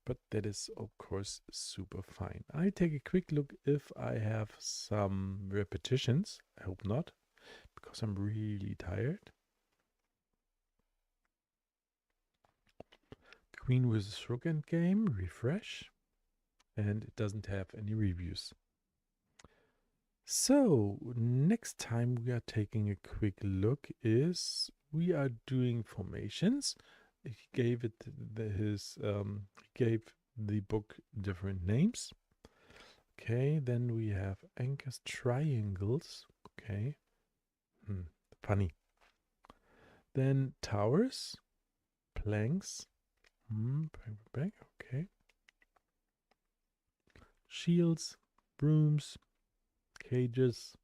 But that is, of course, super fine. I take a quick look if I have some repetitions. I hope not, because I'm really tired. Queen versus Rook Endgame, refresh. And it doesn't have any reviews. So, next time we are taking a quick look is we are doing formations. He gave the book different names. Okay, then we have anchors, triangles. Okay, funny. Then towers, planks. Back. Okay. Shields, brooms, cages,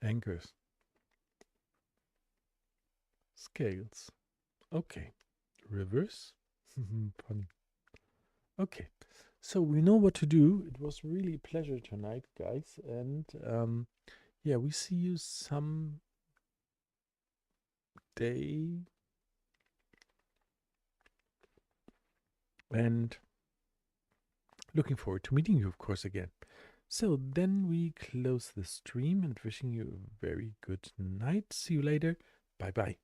anchors, scales. Okay. Rivers. Funny. Okay. So we know what to do. It was really a pleasure tonight, guys. And yeah, we see you some day. And looking forward to meeting you, of course, again. So then we close the stream and wishing you a very good night. See you later. Bye bye.